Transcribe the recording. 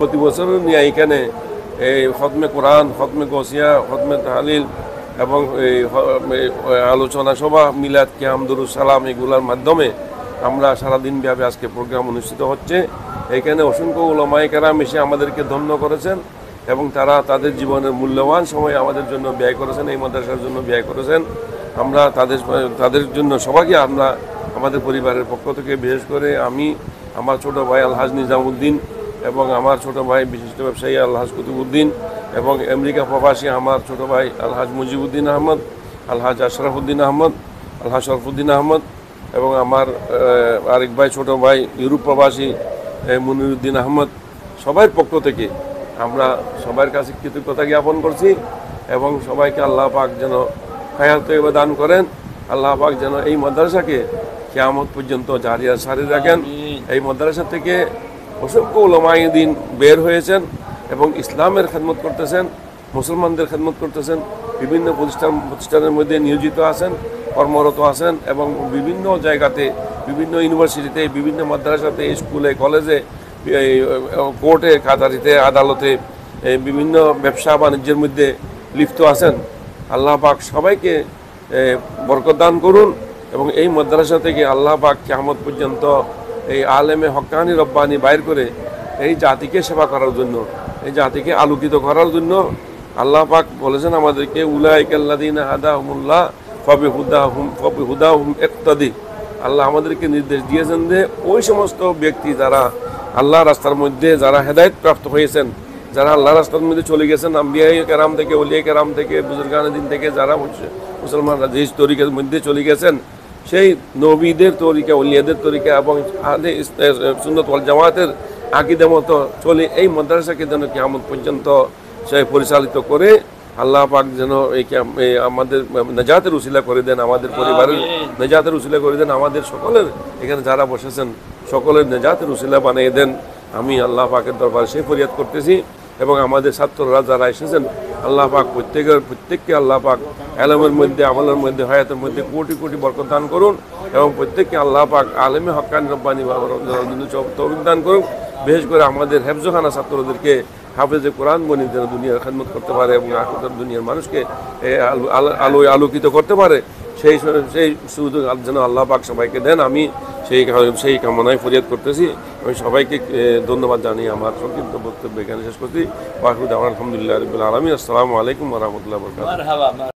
প্রতি বছর নিয়ে এখানে এই খতমে কোরআন, খতমে গসিয়া, খতমে তাহলিল এবং এই আলোচনা সভা, মিলাদ, কিয়াম, দুরূদ, সালাম এগুলোর মাধ্যমে আমরা সারাদিন ব্যাপী আজকে প্রোগ্রাম অনুষ্ঠিত হচ্ছে। এখানে অসংখ্য উলামায়ে কেরাম এসে আমাদেরকে ধন্য করেছেন এবং তারা তাদের জীবনের মূল্যবান সময় আমাদের জন্য ব্যয় করেছেন, এই মাদ্রাসার জন্য ব্যয় করেছেন। আমরা তাদের জন্য সবাইকে আমরা আমাদের পরিবারের পক্ষ থেকে, বিশেষ করে আমি, আমার ছোট ভাই আলহাজ নিজামউদ্দিন এবং আমার ছোট ভাই বিশিষ্ট ব্যবসায়ী আলহাজ কুতুবউদ্দিন এবং আমেরিকা প্রবাসী আমার ছোট ভাই আলহাজ মুজিবউদ্দিন আহমদ, আলহাজ আশরাফউদ্দিন আহমদ, আলহাজ শরফুদ্দিন আহমদ এবং আমার আরেক ভাই ছোট ভাই ইউরোপ প্রবাসী মুনিরউদ্দিন আহমদ, সবার পক্ষ থেকে আমরা সবার কাছে কৃতজ্ঞতা জ্ঞাপন করছি এবং সবাইকে আল্লাহ পাক যেন হায়াত তয়্যিবা দান করেন। আল্লাহ পাক যেন এই মাদ্রাসাকে কিয়ামত পর্যন্ত জারি আর সারি রাখেন। এই মাদ্রাসা থেকে অসংখ্য উলামায়ে দ্বীন বের হয়েছেন এবং ইসলামের খেদমত করতেছেন, মুসলমানদের খেদমত করতেছেন, বিভিন্ন প্রতিষ্ঠানের মধ্যে নিয়োজিত আছেন, কর্মরত আছেন এবং বিভিন্ন জায়গাতে, বিভিন্ন ইউনিভার্সিটিতে, বিভিন্ন মাদ্রাসাতে, স্কুলে, কলেজে, কোর্টে, কাছারিতে, আদালতে, বিভিন্ন ব্যবসা বাণিজ্যের মধ্যে লিপ্ত আছেন। আল্লাহ পাক সবাইকে বরকত দান করুন এবং এই মাদ্রাসা থেকে আল্লাহ পাক কিয়ামত পর্যন্ত এই আলেমে হক্কানি রব্বানি বাইর করে এই জাতিকে সেবা করার জন্য, এই জাতিকে আলোকিত করার জন্য আল্লাহ পাক বলেছেন আমাদেরকে, উলাইকাল্লাযীনা হাদাহুমুল্লাহ ফাবিহুদাহুম ইক্তাদি। আল্লাহ আমাদেরকে নির্দেশ দিয়েছেন যে ওই সমস্ত ব্যক্তি যারা আল্লাহ রাস্তার মধ্যে, যারা হেদায়েত প্রাপ্ত হয়েছেন, যারা আল্লাহ রাস্তার মধ্যে চলে গেছেন, আম্বিয়ায়ে কেরাম থেকে, ওলিয়ে কেরাম থেকে, বুজুর্গানে দিন থেকে যারা মুসলমানরা যে তরিকার মধ্যে চলে গেছেন, সেই নবীদের তরিকা, ওলিয়াদের তরিকা এবং আহলে সুন্নাত ওয়াল জামাতের আকীদা মতো চলে এই মাদ্রাসাকে যেন কিয়ামত পর্যন্ত সে পরিচালিত করে আল্লাহ পাক যেন এই আমাদের নাজাতের উসিলা করে দেন, আমাদের পরিবারের নাজাতের উসিলা করে দেন, আমাদের সকলের এখানে যারা বসেছেন সকলের নাজাতের উসিলা বানিয়ে দেন। আমি আল্লাহ পাকের দরবারে সেই ফরিয়াদ করতেছি এবং আমাদের ছাত্ররা যারা এসেছেন আল্লাহ পাক প্রত্যেককে আল্লাহ পাক এলমের মধ্যে, আমলের মধ্যে, হায়াতের মধ্যে কোটি কোটি বরকত দান করুন এবং প্রত্যেককে আল্লাহ পাক আলেমে হক্কানি রব্বানি তৌফিক দান করুন। বিশেষ করে আমাদের হেফজখানা ছাত্রদেরকে হাফেজে কোরআন বনি যেন দুনিয়ার খেদমত করতে পারে এবং দুনিয়ার মানুষকে আলোয় আলোকিত করতে পারে, সেই সুযোগ যেন আল্লাহ পাক সবাইকে দেন। আমি সেই কামনায় ফরিয়াদ করতেছি। আমি সবাইকে ধন্যবাদ জানিয়ে আমার সংক্ষিপ্ত বক্তব্য এখানে শেষ করছি। আলহামদুলিল্লাহ রাব্বিল আলামিন। আসসালামু আলাইকুম ওয়া রাহমাতুল্লাহি ওয়া বারাকাতুহু।